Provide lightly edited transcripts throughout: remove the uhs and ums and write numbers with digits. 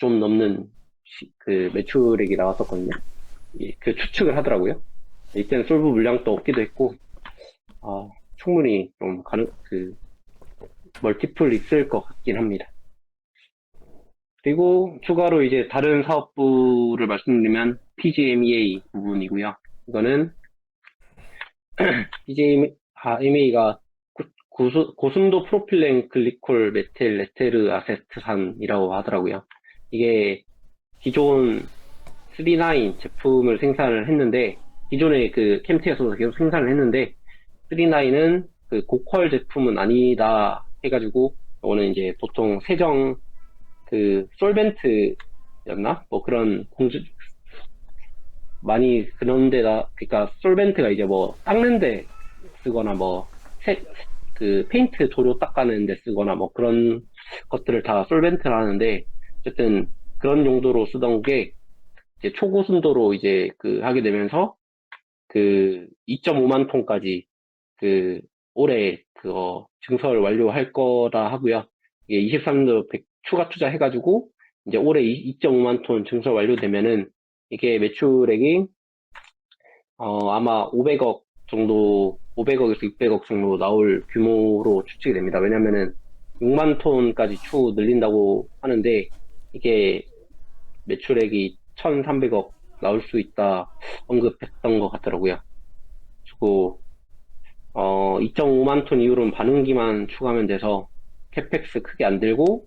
좀 넘는 그 매출액이 나왔었거든요. 그 추측을 하더라고요. 이때는 솔브 물량도 없기도 했고, 아, 충분히 좀 멀티플 있을 것 같긴 합니다. 그리고 추가로 이제 다른 사업부를 말씀드리면 PGMEA 부분이고요. 이거는 PGMEA가 고순도 프로필렌 글리콜 메틸 레테르 아세트산이라고 하더라고요. 이게 기존 3-9 제품을 생산을 했는데, 기존에 그 캠트에서 계속 생산을 했는데, 3-9은 그 고퀄 제품은 아니다 해가지고, 이거는 이제 보통 세정 그 솔벤트였나? 뭐 그런 많이 그런 데다, 그러니까 솔벤트가 이제 뭐 닦는 데 쓰거나 뭐 그 페인트 도료 닦아내는 데 쓰거나 뭐 그런 것들을 다 솔벤트를 하는데, 어쨌든 그런 용도로 쓰던 게 이제 초고순도로 이제 하게 되면서 그 2.5만 톤까지 그 올해 증설 완료할 거라 하고요. 이게 23년도 추가 투자해가지고 이제 올해 2.5만 톤 증설 완료되면은 이게 매출액이 아마 500억 정도, 500억에서 600억 정도 나올 규모로 추측이 됩니다. 왜냐면은 6만 톤까지 추후 늘린다고 하는데, 이게 매출액이 1,300억 나올 수 있다 언급했던 것 같더라고요. 그리고 2.5만 톤 이후로는 반응기만 추가하면 돼서 캐펙스 크게 안 들고,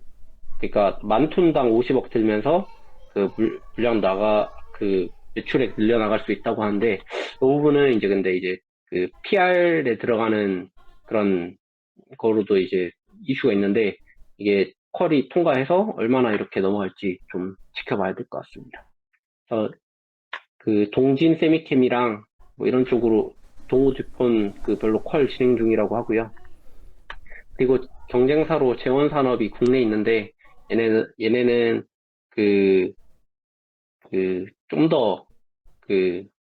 그러니까 만 톤당 50억 들면서 그 물량 그 매출액 늘려나갈 수 있다고 하는데, 이 부분은 이제 근데 이제 그 PR에 들어가는 그런 거로도 이제 이슈가 있는데, 이게 퀄이 통과해서 얼마나 이렇게 넘어갈지 좀 지켜봐야 될 것 같습니다. 그래서 그 동진 세미캠이랑 뭐 이런 쪽으로 동우듀폰 그 별로 퀄 진행 중이라고 하고요. 그리고 경쟁사로 재원산업이 국내에 있는데, 얘네는 그 좀 더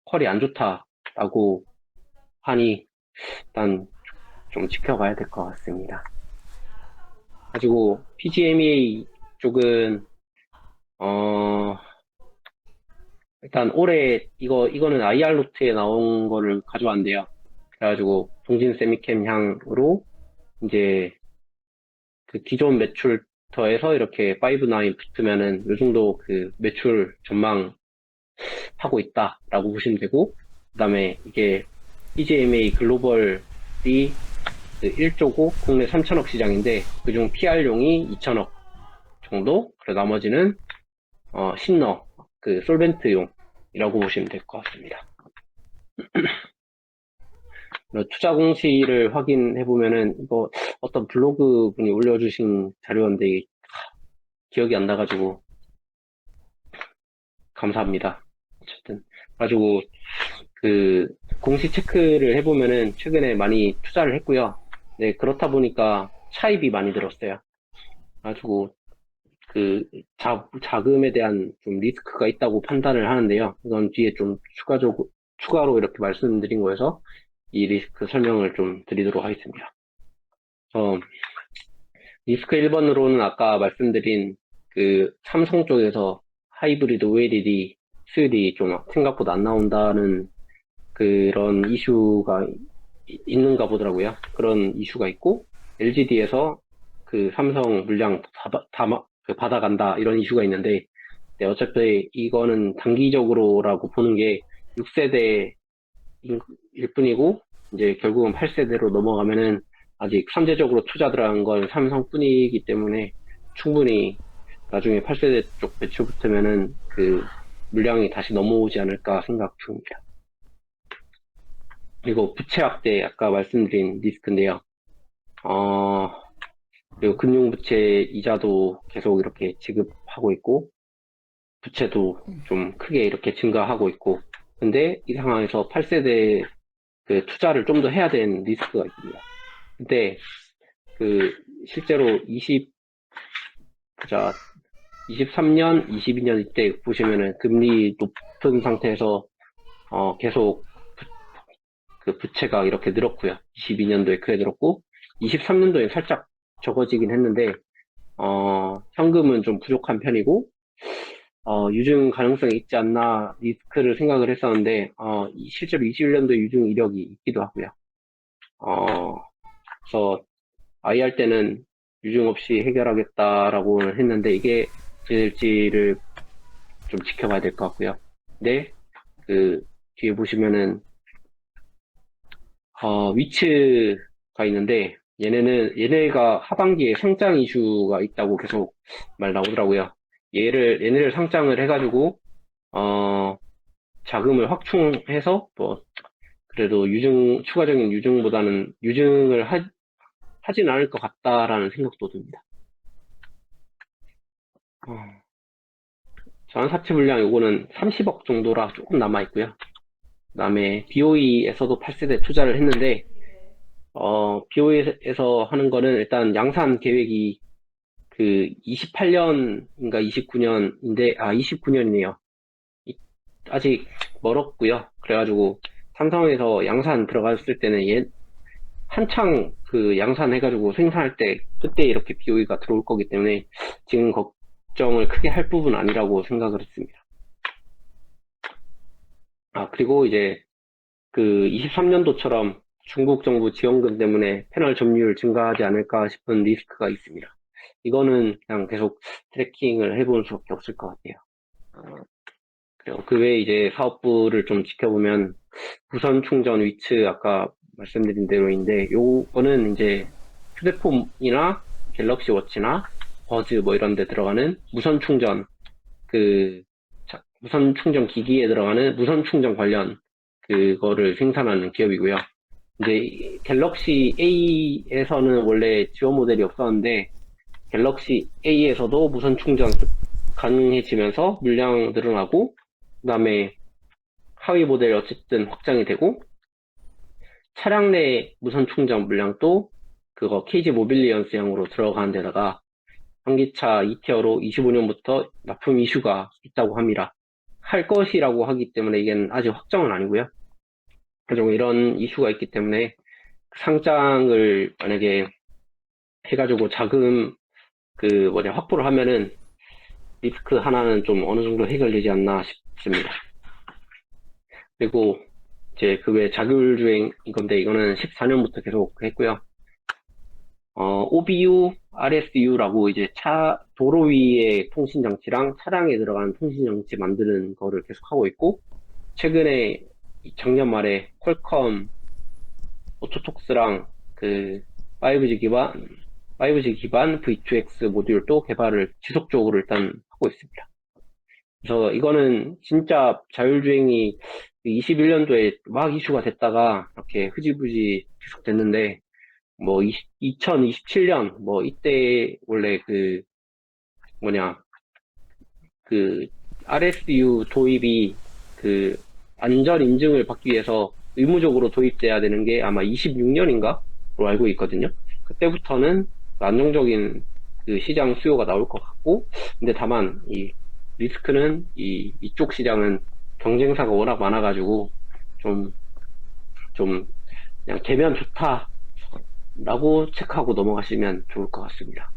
퀄이 안 좋다라고 하니 일단 좀 지켜봐야 될 것 같습니다. 가지고 PGMEA 쪽은 일단 올해 이거는 IR 노트에 나온 거를 가져왔는데요. 그래가지고 동진 세미캠 향으로 이제 그 기존 매출 더해서 이렇게 5-9 붙으면은 요 정도 그 매출 전망하고 있다라고 보시면 되고, 그 다음에 이게 PGMA 글로벌이 1조고 국내 3천억 시장인데, 그중 PR용이 2천억 정도, 그리고 나머지는 신너 그 솔벤트용이라고 보시면 될 것 같습니다. 투자 공시를 확인해 보면은 이거 어떤 블로그 분이 올려주신 자료인데 기억이 안 나가지고 감사합니다. 어쨌든 가지고 그 공시 체크를 해보면은 최근에 많이 투자를 했고요. 네, 그렇다 보니까 차입이 많이 들었어요. 가지고 그 자금에 대한 좀 리스크가 있다고 판단을 하는데요. 이건 뒤에 좀 추가로 이렇게 말씀드린 거여서 이 리스크 설명을 좀 드리도록 하겠습니다. 리스크 1번으로는 아까 말씀드린 그 삼성 쪽에서 하이브리드 OLED 수율이 좀 생각보다 안 나온다는 그런 이슈가 있는가 보더라고요. 그런 이슈가 있고, LGD에서 그 삼성 물량 받아간다 이런 이슈가 있는데, 네, 어차피 이거는 단기적으로라고 보는 게 6세대일 뿐이고, 이제 결국은 8세대로 넘어가면은 아직 선제적으로 투자 들어간 건 삼성뿐이기 때문에 충분히 나중에 8세대 쪽 배치 붙으면은 그 물량이 다시 넘어오지 않을까 생각 중입니다. 그리고 부채 확대, 아까 말씀드린 리스크인데요. 그리고 금융부채 이자도 계속 이렇게 지급하고 있고, 부채도 좀 크게 이렇게 증가하고 있고, 근데 이 상황에서 8세대 그 투자를 좀 더 해야 되는 리스크가 있습니다. 근데 그 실제로 23년, 22년 이때 보시면은 금리 높은 상태에서 계속 그 부채가 이렇게 늘었고요. 22년도에 크게 늘었고, 23년도에 살짝 적어지긴 했는데, 현금은 좀 부족한 편이고, 유증 가능성이 있지 않나 리스크를 생각을 했었는데, 실제로 21년도에 유증 이력이 있기도 하고요. 그래서 아이 할 때는 유증 없이 해결하겠다라고 했는데, 이게 될지를 좀 지켜봐야 될 것 같고요. 근데, 그, 뒤에 보시면은, 위츠가 있는데, 얘네가 하반기에 상장 이슈가 있다고 계속 말 나오더라고요. 얘네를 상장을 해가지고, 어, 자금을 확충해서, 뭐, 그래도 추가적인 유증보다는 유증을 하진 않을 것 같다라는 생각도 듭니다. 어, 전사치 분량 요거는 30억 정도라 조금 남아있고요. 그 다음에 BOE에서도 8세대 투자를 했는데, BOE에서 하는 거는 일단 양산 계획이 그 28년인가 29년인데, 29년이네요. 아직 멀었고요. 그래가지고 삼성에서 양산 들어갔을 때는 한창 그 양산해가지고 생산할 때 그때 이렇게 BOE가 들어올 거기 때문에 지금 걱정을 크게 할 부분 아니라고 생각을 했습니다. 그리고 이제 그 23년도처럼 중국 정부 지원금 때문에 패널 점유율 증가하지 않을까 싶은 리스크가 있습니다. 이거는 그냥 계속 트래킹을 해볼 수밖에 없을 것 같아요. 그리고 그 외에 이제 사업부를 좀 지켜보면 무선 충전 위치 아까 말씀드린 대로인데 요거는 이제 휴대폰이나 갤럭시 워치나 버즈 뭐 이런 데 들어가는 무선 충전 무선 충전 기기에 들어가는 무선 충전 관련 그거를 생산하는 기업이고요. 이제 갤럭시 A에서는 원래 지원 모델이 없었는데 갤럭시 A에서도 무선 충전 가능해지면서 물량 늘어나고 그다음에 하위 모델 어쨌든 확장이 되고 차량 내 무선 충전 물량도 그거 KG 모빌리언스형으로 들어가는 데다가 전기차 2티어로 25년부터 납품 이슈가 있다고 합니다. 할 것이라고 하기 때문에 이게 아직 확정은 아니고요. 그리고 이런 이슈가 있기 때문에 상장을 만약에 해가지고 자금 확보를 하면은 리스크 하나는 좀 어느 정도 해결되지 않나 싶습니다. 그리고 이제 그 외 자율주행인 건데 이거는 14년부터 계속 했고요. OBU, RSU라고 이제 도로 위의 통신장치랑 차량에 들어가는 통신장치 만드는 거를 계속 하고 있고, 최근에 작년 말에 퀄컴 오토톡스랑 그 5G 기반 V2X 모듈도 개발을 지속적으로 일단 하고 있습니다. 그래서 이거는 진짜 자율주행이 21년도에 막 이슈가 됐다가 이렇게 흐지부지 계속 됐는데, 뭐 2027년 뭐 이때 원래 뭐냐 그 RSU 도입이 그 안전 인증을 받기 위해서 의무적으로 도입돼야 되는 게 아마 26년인가로 알고 있거든요. 그때부터는 안정적인 그 시장 수요가 나올 것 같고, 근데 다만 이 리스크는 이쪽 시장은 경쟁사가 워낙 많아가지고 좀 그냥 되면 좋다 라고 체크하고 넘어가시면 좋을 것 같습니다.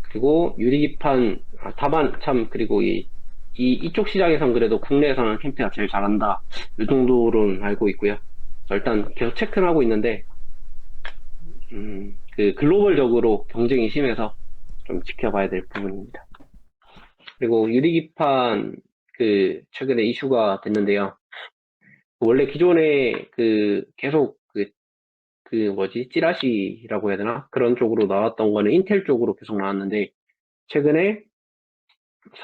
그리고 유리기판, 다만 참, 그리고 이쪽 시장에선 그래도 국내에서는 캠페가 제일 잘한다. 이 정도로는 알고 있고요. 일단 계속 체크는 하고 있는데, 그 글로벌적으로 경쟁이 심해서 좀 지켜봐야 될 부분입니다. 그리고 유리기판 최근에 이슈가 됐는데요. 원래 기존에 계속 찌라시라고 해야 되나? 그런 쪽으로 나왔던 거는 인텔 쪽으로 계속 나왔는데, 최근에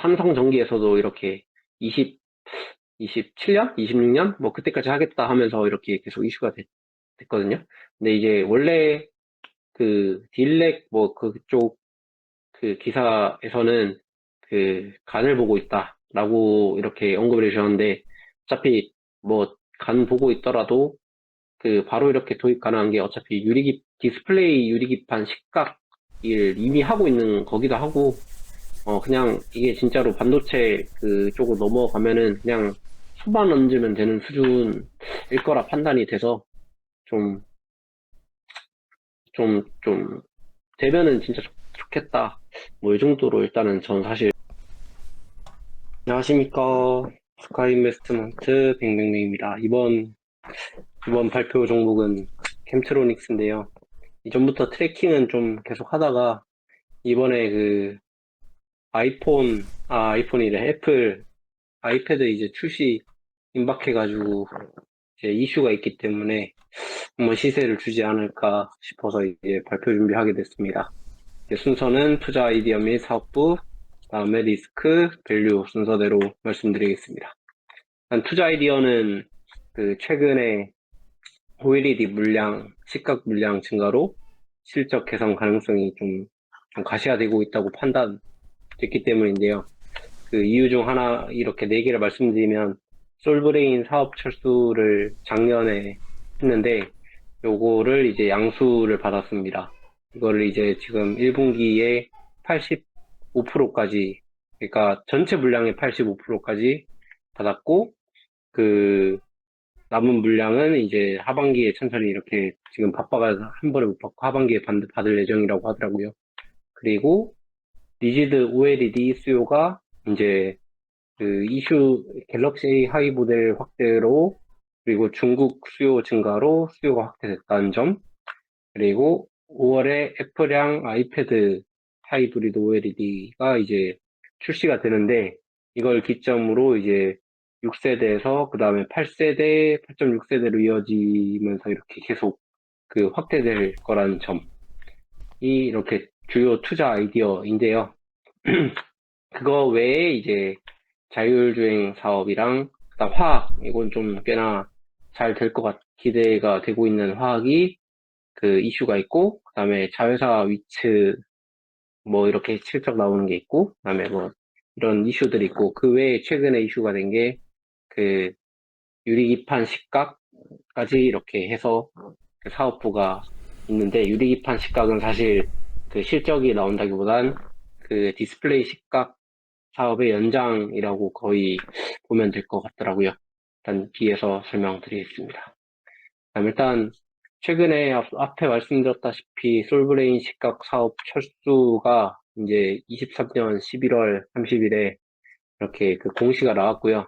삼성전기에서도 이렇게 27년? 26년? 뭐 그때까지 하겠다 하면서 이렇게 계속 이슈가 됐거든요. 근데 이제 원래 딜렉 뭐 그쪽 기사에서는 간을 보고 있다라고 이렇게 언급을 해주셨는데, 어차피 뭐 간 보고 있더라도 바로 이렇게 도입 가능한 게 어차피 디스플레이 유리기판 식각을 이미 하고 있는 거기도 하고, 그냥 이게 진짜로 반도체 쪽으로 넘어가면은 그냥 손만 얹으면 되는 수준일 거라 판단이 돼서 좀 되면은 진짜 좋겠다. 뭐 이 정도로 일단은 전 사실. 안녕하십니까. 스카이 인베스트먼트 뱅뱅뱅입니다. 이번 발표 종목은 캠트로닉스인데요. 이전부터 트래킹은 좀 계속 하다가 이번에 그 아이폰이래. 애플 아이패드 이제 출시 임박해가지고 이제 이슈가 있기 때문에 한번 시세를 주지 않을까 싶어서 이제 발표 준비하게 됐습니다. 이제 순서는 투자 아이디어 및 사업부, 다음에 리스크, 밸류 순서대로 말씀드리겠습니다. 일단 투자 아이디어는 그 최근에 OLED 물량, 시각 물량 증가로 실적 개선 가능성이 좀 가시화되고 있다고 판단됐기 때문인데요. 그 이유 중 하나 이렇게 네 개를 말씀드리면 솔브레인 사업 철수를 작년에 했는데 요거를 이제 양수를 받았습니다. 이거를 이제 지금 1분기에 85%까지, 그러니까 전체 물량의 85%까지 받았고, 그 남은 물량은 이제 하반기에 천천히 이렇게 지금 바빠가지고 한 번에 못 받고 하반기에 받을 예정이라고 하더라고요. 그리고 리지드 OLED 수요가 이제 그 이슈 갤럭시 A 하이 모델 확대로, 그리고 중국 수요 증가로 수요가 확대됐다는 점, 그리고 5월에 애플향 아이패드 하이브리드 OLED가 이제 출시가 되는데, 이걸 기점으로 이제 6세대에서 그 다음에 8세대, 8.6세대로 이어지면서 이렇게 계속 그 확대될 거라는 점이 이렇게 주요 투자 아이디어인데요. 그거 외에 이제 자율주행 사업이랑 그다음 화학, 이건 좀 꽤나 잘 될 기대가 되고 있는 화학이 그 이슈가 있고, 그다음에 자회사 위츠 뭐 이렇게 실적 나오는 게 있고, 그다음에 뭐 이런 이슈들이 있고, 그 외에 최근에 이슈가 된 게 그 유리기판 식각까지 이렇게 해서 그 사업부가 있는데, 유리기판 식각은 사실 그 실적이 나온다기보단 그 디스플레이 식각 사업의 연장이라고 거의 보면 될 것 같더라고요. 일단 뒤에서 설명드리겠습니다. 그다음 일단 최근에 앞에 말씀드렸다시피 솔브레인 식각 사업 철수가 이제 23년 11월 30일에 이렇게 그 공시가 나왔고요.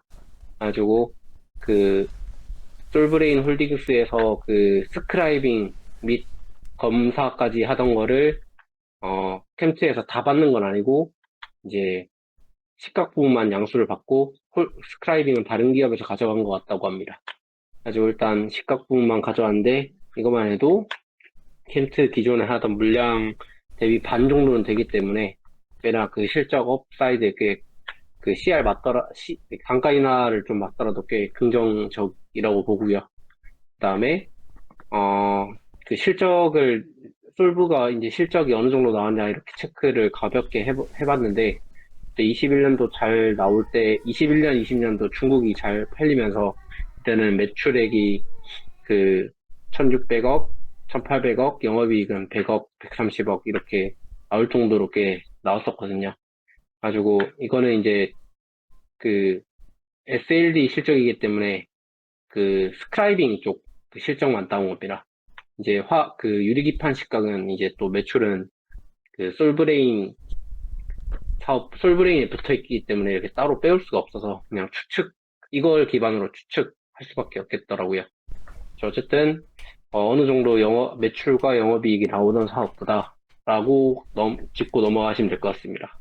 가지고 그 솔브레인 홀딩스에서 그 스크라이빙 및 검사까지 하던 거를 캠트에서 다 받는 건 아니고 이제 식각 부분만 양수를 받고 스크라이빙은 다른 기업에서 가져간 것 같다고 합니다. 가지고 일단 식각 부분만 가져왔는데, 이것만 해도 캠트 기존에 하던 물량 대비 반 정도는 되기 때문에 꽤나 그 실적 업사이드 그 CR 단가 인하를 좀 맞더라도 꽤 긍정적이라고 보고요. 그 다음에 그 솔브가 이제 실적이 어느 정도 나왔냐 이렇게 체크를 가볍게 해봤는데, 21년도 잘 나올 때 21년, 20년도 중국이 잘 팔리면서 그때는 매출액이 그 1600억, 1800억, 영업이익은 100억, 130억 이렇게 나올 정도로 꽤 나왔었거든요. 가지고 이거는 이제 그 SLD 실적이기 때문에 그 스크라이빙 쪽그 실적만 따온 겁니다. 이제 그 유리기판 식각은 이제 또 매출은 그 솔브레인에 붙어 있기 때문에 이렇게 따로 빼올 수가 없어서 그냥 이걸 기반으로 추측할 수밖에 없겠더라고요. 어쨌든 어느 정도 매출과 영업이익이 나오던 사업보다라고 짚고 넘어가시면 될 것 같습니다.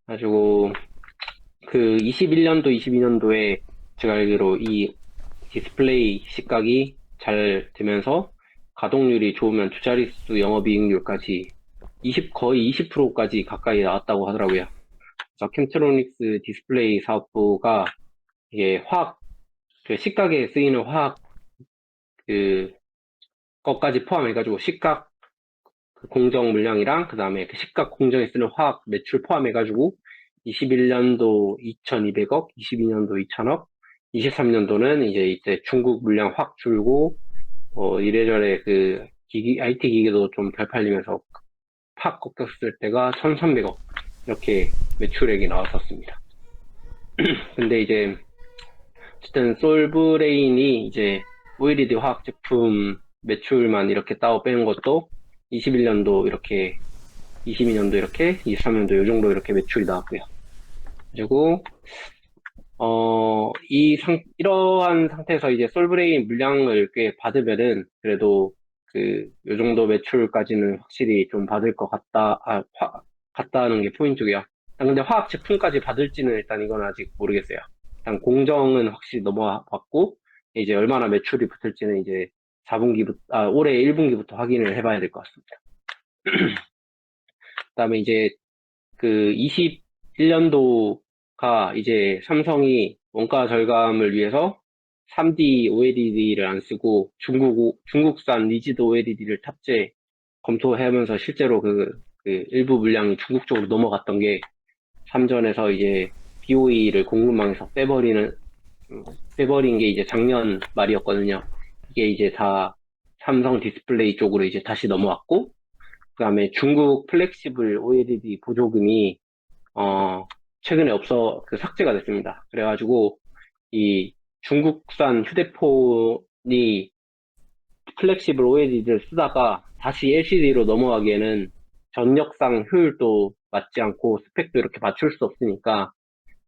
가지고 그 21년도, 22년도에 제가 알기로 이 디스플레이 시각이 잘 되면서 가동률이 좋으면 두 자릿수 영업이익률까지 거의 20%까지 가까이 나왔다고 하더라고요. 그래서 캠트로닉스 디스플레이 사업부가 이게 그 식각에 쓰이는 화학 그 것까지 포함해가지고 식각 그 공정 물량이랑 그 다음에 그 식각 공정에 쓰는 화학 매출 포함해가지고 21년도 2200억, 22년도 2000억, 23년도는 이제 이때 중국 물량 확 줄고 이래저래 그 IT 기기도 좀 덜 팔리면서 팍 꺾였을 때가 1300억 이렇게 매출액이 나왔었습니다. 근데 이제 어쨌든 솔브레인이 이제 OLED 화학 제품 매출만 이렇게 따로 빼는 것도 21년도 이렇게 22년도 이렇게, 23년도 이 정도 이렇게 매출이 나왔고요. 그리고, 이러한 상태에서 이제 솔브레인 물량을 꽤 받으면은, 그래도 요 정도 매출까지는 확실히 좀 받을 것 같다는 게 포인트고요. 근데 화학 제품까지 받을지는 일단 이건 아직 모르겠어요. 일단 공정은 확실히 넘어왔고, 이제 얼마나 매출이 붙을지는 이제 올해 1분기부터 확인을 해봐야 될 것 같습니다. 그다음에 이제 21년도가 이제 삼성이 원가 절감을 위해서 3D OLED를 안 쓰고 중국산 리지드 OLED를 탑재 검토하면서 실제로 일부 물량이 중국 쪽으로 넘어갔던 게 삼전에서 이제 BOE를 공급망에서 빼버린 게 이제 작년 말이었거든요. 이게 이제 다 삼성 디스플레이 쪽으로 이제 다시 넘어왔고, 그 다음에 중국 플렉시블 OLED 보조금이 최근에 삭제가 됐습니다. 그래가지고, 이 중국산 휴대폰이 플렉시블 OLED를 쓰다가 다시 LCD로 넘어가기에는 전력상 효율도 맞지 않고 스펙도 이렇게 맞출 수 없으니까,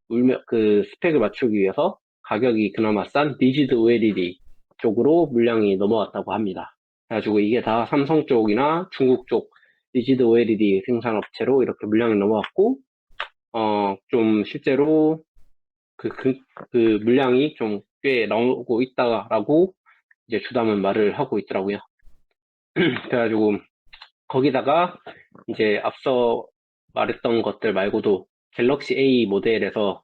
스펙을 맞추기 위해서 가격이 그나마 싼 리지드 OLED 쪽으로 물량이 넘어왔다고 합니다. 그래가지고 이게 다 삼성 쪽이나 중국 쪽 리지드 OLED 생산업체로 이렇게 물량이 넘어왔고, 좀 실제로 그 물량이 좀 꽤 나오고 있다라고 이제 주담은 말을 하고 있더라고요. 그래가지고 거기다가 이제 앞서 말했던 것들 말고도 갤럭시 A 모델에서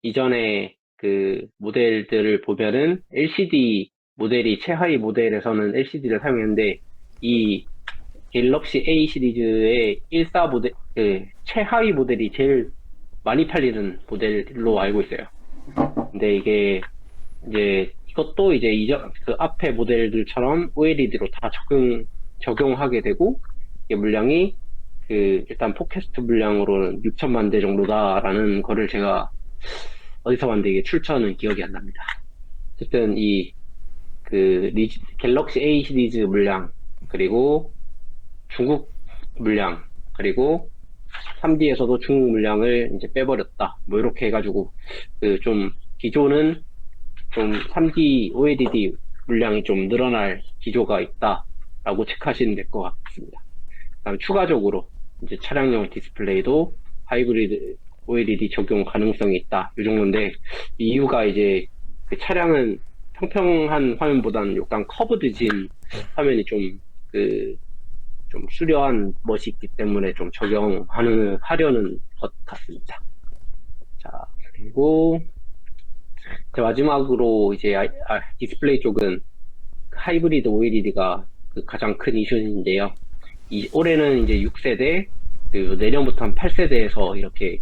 이전에 그 모델들을 보면은 LCD 모델이 최하위 모델에서는 LCD를 사용했는데 이 갤럭시 A 시리즈의 14 모델, 최하위 모델이 제일 많이 팔리는 모델로 알고 있어요. 근데 이게 이제 이것도 이제 그 앞에 모델들처럼 OLED로 다 적용하게 되고 이게 물량이 일단 팟캐스트 물량으로는 6천만 대 정도다라는 거를 제가 어디서 봤는데 이게 출처는 기억이 안 납니다. 어쨌든 갤럭시 A 시리즈 물량 그리고 중국 물량 그리고 3D에서도 중국 물량을 이제 빼버렸다. 뭐 이렇게 해가지고 기존은 좀 3D OLED 물량이 좀 늘어날 기조가 있다라고 체크하시면 될 것 같습니다. 그다음 추가적으로 이제 차량용 디스플레이도 하이브리드 OLED 적용 가능성이 있다. 이 정도인데 이유가 이제 그 차량은 평평한 화면보다는 약간 커브드진 화면이 좀 수려한 멋이 있기 때문에 좀 하려는 것 같습니다. 자, 그리고 마지막으로 이제 디스플레이 쪽은 하이브리드 OLED가 가장 큰 이슈인데요. 올해는 이제 6세대, 그리고 내년부터는 8세대에서 이렇게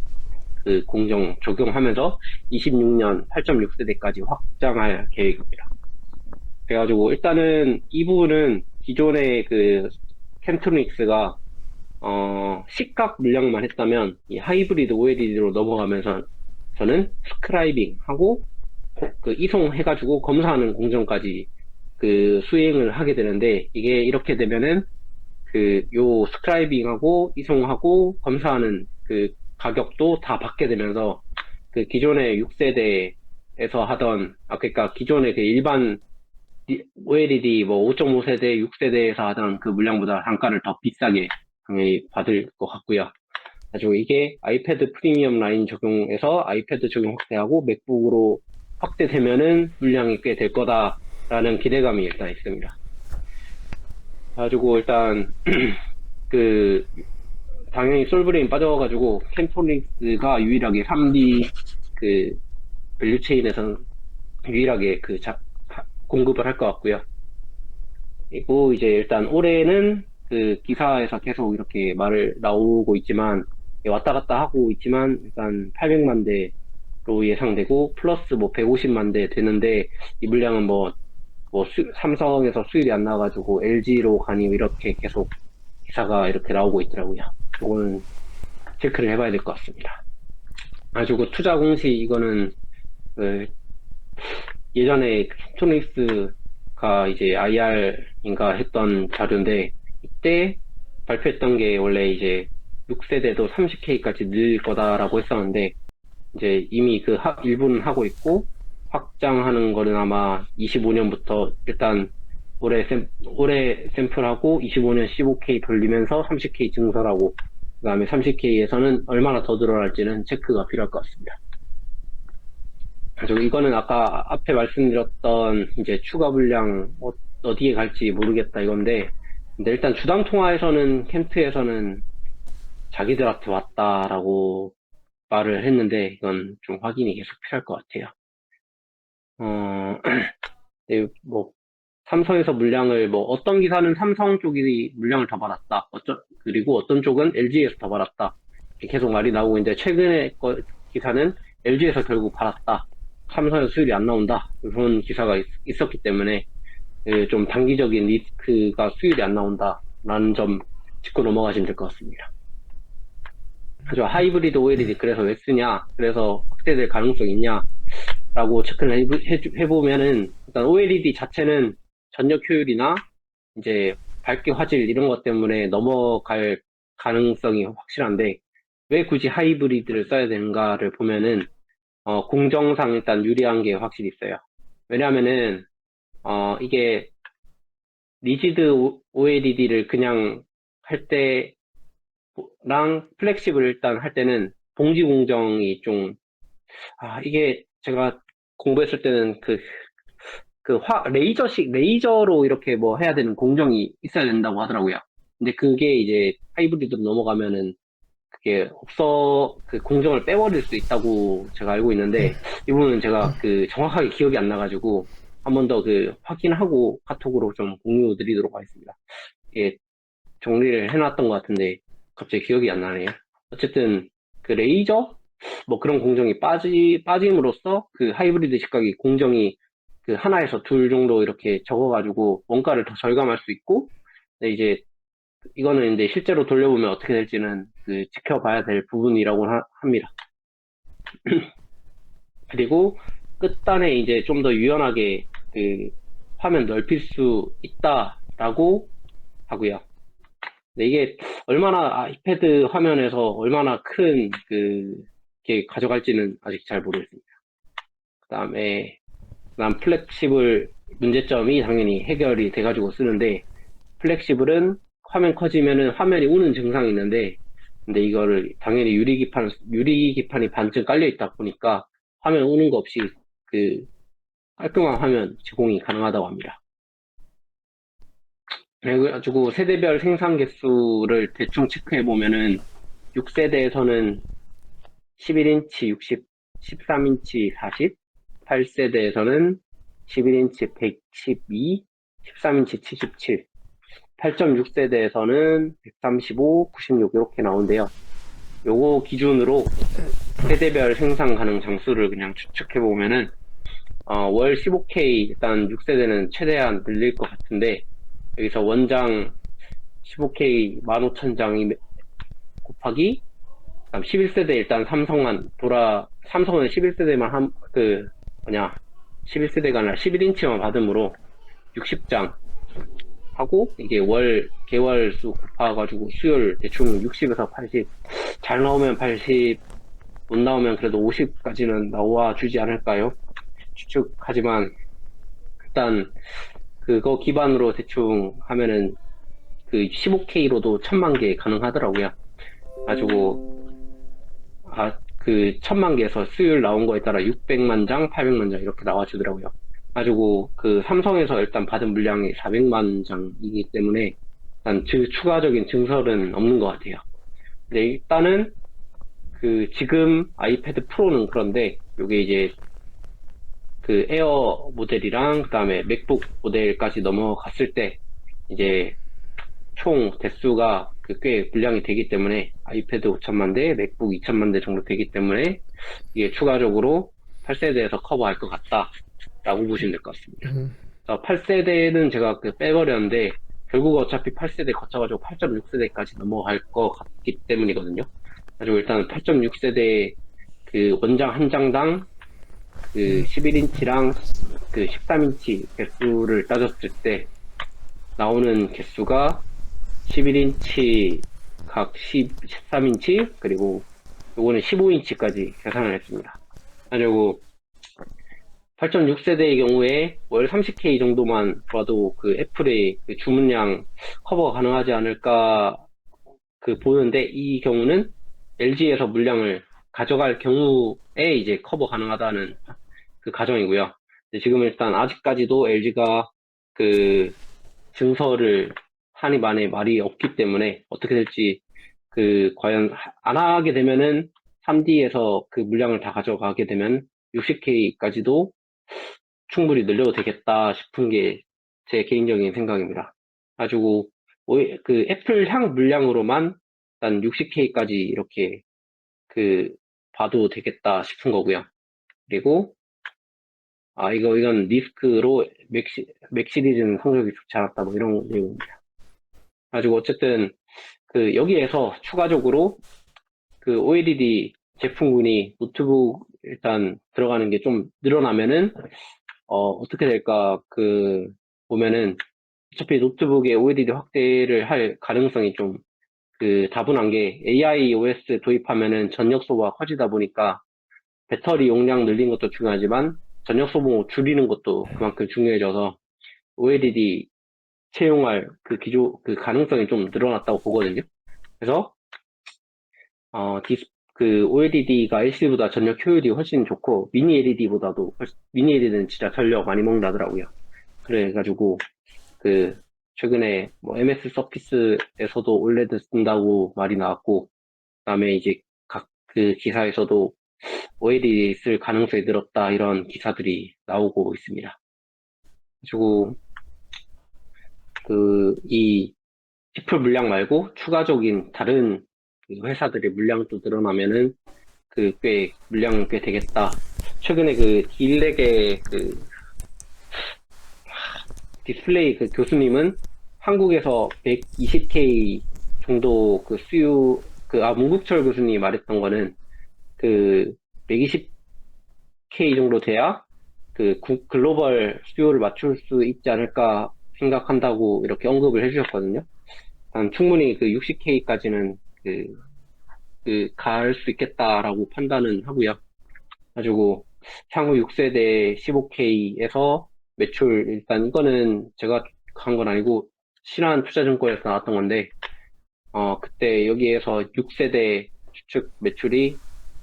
공정 적용하면서 26년 8.6세대까지 확장할 계획입니다. 그래가지고 일단은 이 부분은 기존의 캠트로닉스가 시각 물량만 했다면 이 하이브리드 OLED로 넘어가면서 저는 스크라이빙하고 이송해가지고 검사하는 공정까지 수행을 하게 되는데 이게 이렇게 되면은 요 스크라이빙하고 이송하고 검사하는 가격도 다 받게 되면서 기존의 6세대에서 그러니까 기존의 일반 OLED 뭐 5.5세대, 6세대에서 하던 그 물량보다 단가를 더 비싸게 당연히 받을 것 같고요. 가지고 이게 아이패드 프리미엄 라인 적용해서 아이패드 적용 확대하고 맥북으로 확대되면은 물량이 꽤 될 거다라는 기대감이 일단 있습니다. 가지고 일단 당연히 솔브레인 빠져가지고 캠토닉스가 유일하게 3D 밸류체인에서는 유일하게 공급을 할 것 같고요. 그리고 이제 일단 올해는 기사에서 계속 이렇게 말을 나오고 있지만 왔다 갔다 하고 있지만 일단 800만 대로 예상되고 플러스 뭐 150만 대 되는데 이 물량은 삼성에서 수율이 안 나와가지고 LG로 가니 이렇게 계속 기사가 이렇게 나오고 있더라고요. 이거는 체크를 해봐야 될 것 같습니다. 가지고 투자 공시 이거는 예전에 캠토닉스가 이제 IR인가 했던 자료인데 이때 발표했던 게 원래 이제 6세대도 30K까지 늘릴 거다라고 했었는데, 이제 이미 그 일부는 하고 있고, 확장하는 거는 아마 25년부터 일단 올해 샘플하고 25년 15K 돌리면서 30K 증설하고, 그 다음에 30K에서는 얼마나 더 늘어날지는 체크가 필요할 것 같습니다. 그래서 이거는 아까 앞에 말씀드렸던 이제 추가 분량 어디에 갈지 모르겠다 이건데, 근데 일단 주당 통화에서는 캠트에서는 자기들한테 왔다라고 말을 했는데 이건 좀 확인이 계속 필요할 것 같아요. 네, 뭐 삼성에서 물량을 뭐 어떤 기사는 삼성 쪽이 물량을 더 받았다. 그리고 어떤 쪽은 LG에서 더 받았다. 이렇게 계속 말이 나오고 있는데 최근에 기사는 LG에서 결국 받았다. 삼성에서 수율이 안 나온다. 그런 기사가 있었기 때문에 좀 단기적인 리스크가 수율이 안 나온다라는 점 짚고 넘어가시면 될 것 같습니다. 그죠. 하이브리드 OLED 그래서 왜 쓰냐? 그래서 확대될 가능성이 있냐? 라고 체크를 해보면은 일단 OLED 자체는 전력 효율이나 이제 밝기 화질 이런 것 때문에 넘어갈 가능성이 확실한데 왜 굳이 하이브리드를 써야 되는가를 보면은 공정상 일단 유리한 게 확실히 있어요. 왜냐하면은 이게 리지드 OLED를 그냥 할 때랑 플렉시블 일단 할 때는 봉지 공정이 좀 이게 제가 공부했을 때는 레이저로 이렇게 뭐 해야 되는 공정이 있어야 된다고 하더라고요. 근데 그게 이제 하이브리드로 넘어가면은 그게 그 공정을 빼버릴 수 있다고 제가 알고 있는데, 이 부분은 제가 정확하게 기억이 안 나가지고, 한 번 더 확인하고 카톡으로 좀 공유 드리도록 하겠습니다. 이게 정리를 해놨던 것 같은데, 갑자기 기억이 안 나네요. 어쨌든, 레이저? 뭐 그런 공정이 빠짐으로써 그 하이브리드 직각이 공정이 하나에서 둘 정도 이렇게 적어가지고 원가를 더 절감할 수 있고, 근데 이제 이거는 이제 실제로 돌려보면 어떻게 될지는 지켜봐야 될 부분이라고 합니다. 그리고 끝단에 이제 좀 더 유연하게 화면 넓힐 수 있다라고 하고요. 근데 이게 얼마나 아이패드 화면에서 얼마나 큰 게 가져갈지는 아직 잘 모르겠습니다. 그다음 플렉시블 문제점이 당연히 해결이 돼가지고 쓰는데, 플렉시블은 화면 커지면은 화면이 우는 증상이 있는데, 근데 이거를 당연히 유리기판이 반쯤 깔려있다 보니까 화면 우는 거 없이 깔끔한 화면 제공이 가능하다고 합니다. 그래가지고 세대별 생산 개수를 대충 체크해보면은 6세대에서는 11인치 60, 13인치 40, 8세대에서는 11인치 112, 13인치 77, 8.6세대에서는 135, 96 이렇게 나오는데요. 요거 기준으로 세대별 생산 가능 장수를 그냥 추측해 보면은 월 15K 일단 6세대는 최대한 늘릴 것 같은데, 여기서 원장 15K 15,000장 곱하기 11세대 일단 삼성은 11세대만 11세대가 아니라 11인치만 받음으로 60장 하고, 이게 개월 수 곱해가지고 수율 대충 60에서 80, 잘 나오면 80, 못 나오면 그래도 50까지는 나와 주지 않을까요? 추측하지만, 일단, 그거 기반으로 대충 하면은 15K로도 1000만 개 가능하더라고요. 가지고, 1000만 개에서 수율 나온 거에 따라 600만 장, 800만 장 이렇게 나와주더라고요. 가지고 삼성에서 일단 받은 물량이 400만 장이기 때문에 일단 추가적인 증설은 없는 것 같아요. 근데 일단은 지금 아이패드 프로는 그런데 요게 이제 에어 모델이랑 그다음에 맥북 모델까지 넘어갔을 때 이제 총 대수가 꽤 분량이 되기 때문에 아이패드 5천만 대, 맥북 2천만 대 정도 되기 때문에 이게 추가적으로 8세대에서 커버할 것 같다라고 보시면 될 것 같습니다. 8세대는 제가 빼버렸는데 결국 어차피 8세대 거쳐가지고 8.6세대까지 넘어갈 것 같기 때문이거든요. 그리고 일단 8.6세대 원장 한 장당 11인치랑 13인치 개수를 따졌을 때 나오는 개수가 11인치 각 13인치, 그리고 요거는 15인치까지 계산을 했습니다. 그리고 8.6세대의 경우에 월 30K 정도만 봐도 그 애플의 그 주문량 커버 가능하지 않을까 그 보는데, 이 경우는 LG에서 물량을 가져갈 경우에 이제 커버 가능하다는 그 가정이고요. 지금 일단 아직까지도 LG가 그 증서를 한입 안에 말이 없기 때문에 어떻게 될지, 그 과연 안 하게 되면은 3D에서 그 물량을 다 가져가게 되면 60K까지도 충분히 늘려도 되겠다 싶은 게 제 개인적인 생각입니다. 가지고 그 애플향 물량으로만 일단 60K까지 이렇게 그 봐도 되겠다 싶은 거고요. 그리고 이건 리스크로 맥 시리즈는 성적이 좋지 않았다 뭐 이런 내용입니다. 가지고 어쨌든 그 여기에서 추가적으로 그 OLED 제품군이 노트북 일단 들어가는 게 좀 늘어나면은 어떻게 될까 보면은 어차피 노트북에 OLED 확대를 할 가능성이 좀 그 다분한 게, AI OS 도입하면은 전력 소모가 커지다 보니까 배터리 용량 늘리는 것도 중요하지만 전력 소모 줄이는 것도 그만큼 중요해져서 OLED 채용할 그 가능성이 좀 늘어났다고 보거든요. 그래서 어, 디스, OLED가 LCD보다 전력 효율이 훨씬 좋고, 미니 LED는 진짜 전력 많이 먹는다더라고요. 그래가지고, 최근에 뭐 MS 서피스에서도 OLED 쓴다고 말이 나왔고, 그 다음에 이제 각 그 기사에서도 OLED 쓸 가능성이 늘었다, 이런 기사들이 나오고 있습니다. 그리고 이 지표 물량 말고 추가적인 다른 그 회사들의 물량도 늘어나면은 물량 꽤 되겠다. 최근에 딜렉의 디스플레이 교수님은 한국에서 120K 정도 문국철 교수님이 말했던 거는 120K 정도 돼야 글로벌 수요를 맞출 수 있지 않을까 생각한다고 이렇게 언급을 해주셨거든요. 충분히 60K까지는 갈 수 있겠다라고 판단은 하고요. 가지고 향후 6세대 15K에서 매출, 일단 이거는 제가 한 건 아니고 신한투자증권에서 나왔던 건데, 그때 여기에서 6세대 추측 매출이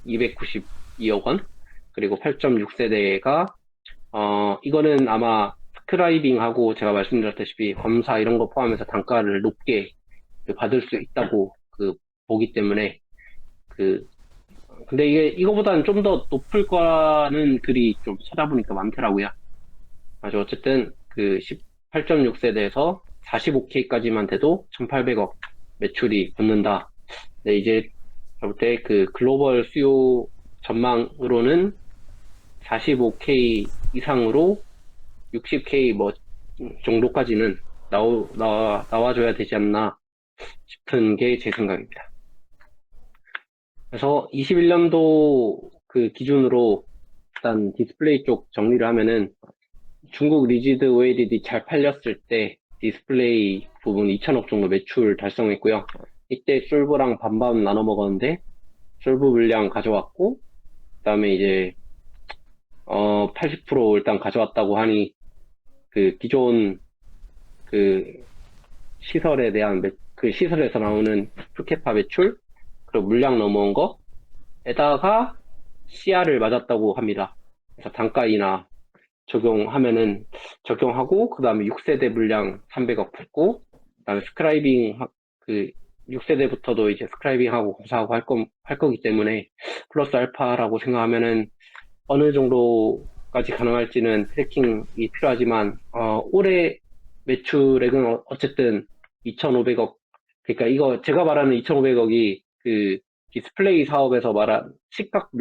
292억 원, 그리고 8.6세대가 이거는 아마 스크라이빙하고 제가 말씀드렸다시피 검사 이런 거 포함해서 단가를 높게 받을 수 있다고 보기 때문에 근데 이거보다는 좀 더 높을 거라는 글이 좀 찾아보니까 많더라고요. 아주 어쨌든 18.6세대에서 45K까지만 돼도 1,800억 매출이 붙는다. 네, 이제 볼 때 글로벌 수요 전망으로는 45K 이상으로 60K 뭐 정도까지는 나와줘야 되지 않나 싶은 게 제 생각입니다. 그래서 21년도 기준으로 일단 디스플레이 쪽 정리를 하면은, 중국 리지드 OLED 잘 팔렸을 때 디스플레이 부분 2천억 정도 매출 달성했고요. 이때 솔브랑 반반 나눠 먹었는데 솔브 물량 가져왔고, 그다음에 이제 80% 일단 가져왔다고 하니 기존 시설에 대한 시설에서 나오는 풀캐파 매출, 그리고 물량 넘어온 거에다가 CR을 맞았다고 합니다. 그래서 단가이나 적용하고, 그 다음에 6세대 물량 300억 붙고, 그 다음에 6세대부터도 이제 스크라이빙하고 검사하고 할 거기 때문에 플러스 알파라고 생각하면은 어느 정도까지 가능할지는 트래킹이 필요하지만, 올해 매출액은 어쨌든 2,500억, 그러니까 이거 제가 말하는 2,500억이 디스플레이 사업에서 말한 시각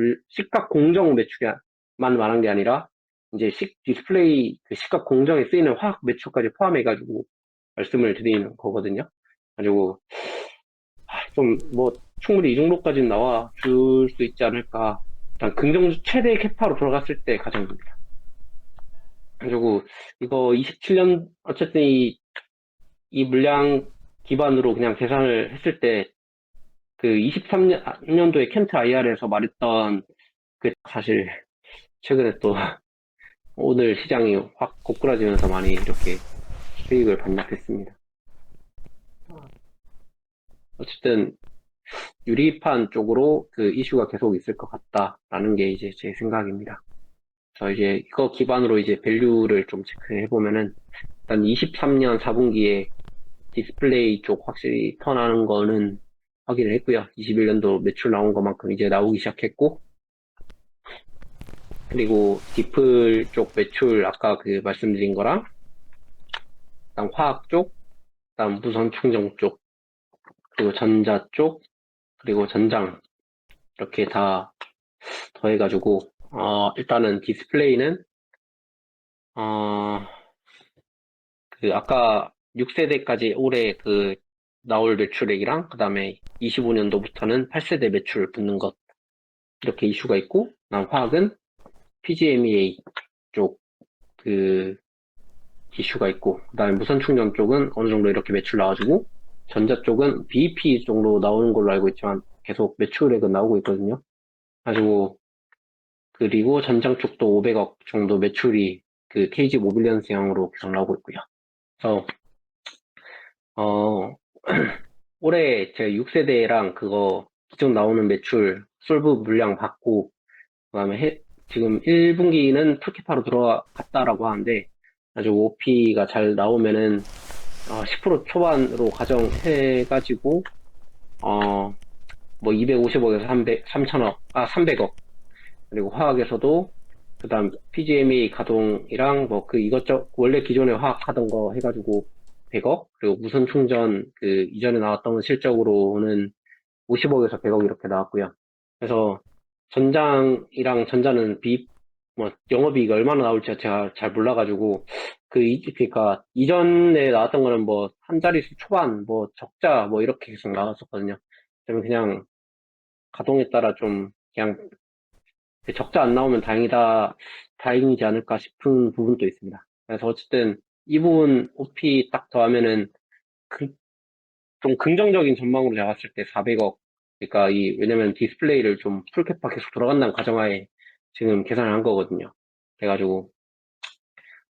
공정 매출만 말한 게 아니라, 이제 디스플레이 시각 공정에 쓰이는 화학 매출까지 포함해가지고 말씀을 드리는 거거든요. 가지고 좀 뭐 충분히 이 정도까지는 나와 줄 수 있지 않을까. 일단 최대 캐파로 돌아갔을 때 가정입니다. 그리고 이거 27년 어쨌든 이 물량 기반으로 그냥 계산을 했을 때 그 23년도에 켄트 IR에서 말했던 그 사실 최근에 또 오늘 시장이 확 고꾸라지면서 많이 이렇게 수익을 반납했습니다. 어쨌든 유리판 쪽으로 그 이슈가 계속 있을 것 같다라는 게 이제 제 생각입니다. 그래서 이제 이거 기반으로 이제 밸류를 좀 체크해 보면은 일단 23년 4분기에 디스플레이 쪽 확실히 턴하는 거는 확인을 했고요. 21년도 매출 나온 것만큼 이제 나오기 시작했고, 그리고 디플 쪽 매출 아까 그 말씀드린 거랑, 그다음 화학 쪽, 그다음 무선 충전 쪽, 그리고 전자 쪽, 그리고 전장 이렇게 다 더해가지고 일단은 디스플레이는 어, 그 아까 6세대까지 올해 그 나올 매출액이랑 그다음에 25년도부터는 8세대 매출 붙는 것 이렇게 이슈가 있고, 그다음 화학은 PGMEA 쪽 그 이슈가 있고, 그다음에 무선 충전 쪽은 어느 정도 이렇게 매출 나와주고, 전자 쪽은 BEP 정도 나오는 걸로 알고 있지만 계속 매출액은 나오고 있거든요. 가지고 그리고 전장 쪽도 500억 정도 매출이 그 KG 모빌리언스형으로 계속 나오고 있고요. 그래서 어 올해 제 6세대랑 그거 기존 나오는 매출 솔브 물량 받고, 그다음에 지금 1분기는 풀캐파로 들어갔다라고 하는데, 아주 OP가 잘 나오면은 10% 초반으로 가정해가지고 뭐 250억에서 300억, 그리고 화학에서도 그다음 PGME 가동이랑 뭐 그 이것저것 원래 기존에 화학 하던 거 해가지고 100억, 그리고 무선 충전 그 이전에 나왔던 실적으로는 50억에서 100억 이렇게 나왔고요. 그래서 전장이랑 전자는 뭐 영업이익이 얼마나 나올지 제가 잘 몰라가지고 그러니까 이전에 나왔던 거는 뭐 한 자릿수 초반 뭐 적자 뭐 이렇게 계속 나왔었거든요. 그러면 그냥 가동에 따라 좀 그냥 적자 안 나오면 다행이지 않을까 싶은 부분도 있습니다. 그래서 어쨌든 이 부분 OP 딱 더하면은 그, 좀 긍정적인 전망으로 잡았을 때 400억. 그러니까 왜냐면 디스플레이를 좀 풀캡화 계속 돌아간다는 가정하에 지금 계산을 한 거거든요. 그래가지고,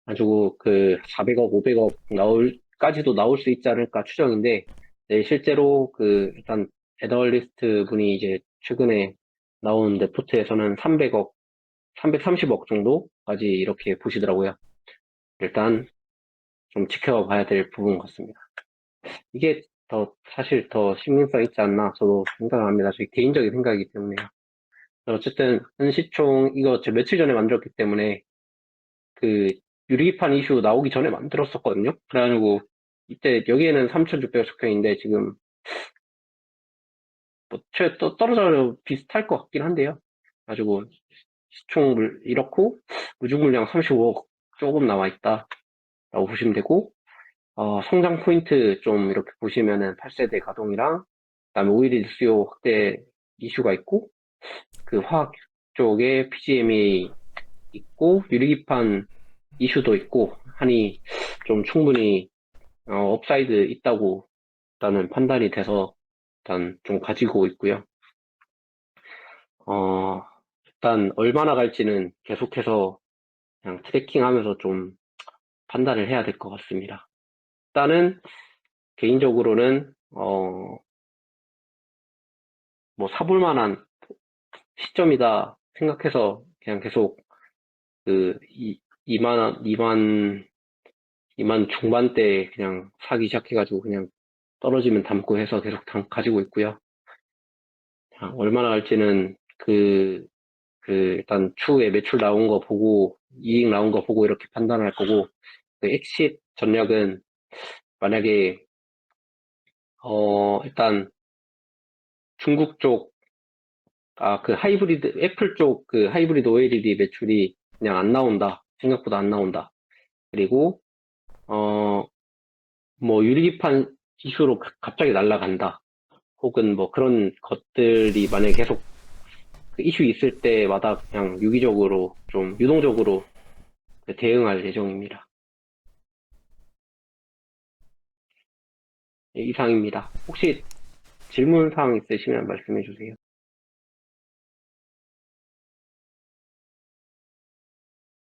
아주 그 400억, 500억 까지도 나올 수 있지 않을까 추정인데, 네, 실제로 일단 애널리스트 분이 이제 최근에 나온 레포트에서는 300억, 330억 정도까지 이렇게 보시더라고요. 일단 좀 지켜봐야 될 부분 같습니다. 이게 사실 더 신빙성 있지 않나 저도 생각합니다. 제 개인적인 생각이기 때문에요. 어쨌든 현시총 이거 제 며칠 전에 만들었기 때문에 그 유리기판 이슈 나오기 전에 만들었었거든요. 그래가지고 이때 여기에는 3,600억 적혀있는데 지금 뭐 또 떨어져 비슷할 것 같긴 한데요. 가지고 시총 이렇고 우주 물량 35억 조금 남아있다 라고 보시면 되고, 성장 포인트 좀 이렇게 보시면은 8세대 가동이랑 그다음에 오일일 수요 확대 이슈가 있고, 그 화학 쪽에 PGM이 있고 유리기판 이슈도 있고 하니 좀 충분히 업사이드 있다고 일단은 판단이 돼서 일단 좀 가지고 있고요. 어, 일단 얼마나 갈지는 계속해서 그냥 트래킹하면서 좀 판단을 해야 될 것 같습니다. 일단은 개인적으로는 뭐 사볼 만한 시점이다 생각해서 그냥 계속 그 2만 원, 2만 중반대 그냥 사기 시작해가지고 그냥 떨어지면 담고 해서 계속 가지고 있고요. 얼마나 갈지는 일단 추후에 매출 나온 거 보고 이익 나온 거 보고 이렇게 판단할 거고, 그 엑싯 전략은 만약에 일단 중국 쪽 그 하이브리드 애플 쪽 그 하이브리드 OLED 매출이 그냥 안 나온다, 생각보다 안 나온다, 그리고 뭐 유리기판 이슈로 갑자기 날아간다, 혹은 뭐 그런 것들이 만약에 계속 그 이슈 있을 때마다 그냥 유기적으로 좀 유동적으로 대응할 예정입니다. 네, 이상입니다. 혹시 질문 사항 있으시면 말씀해 주세요.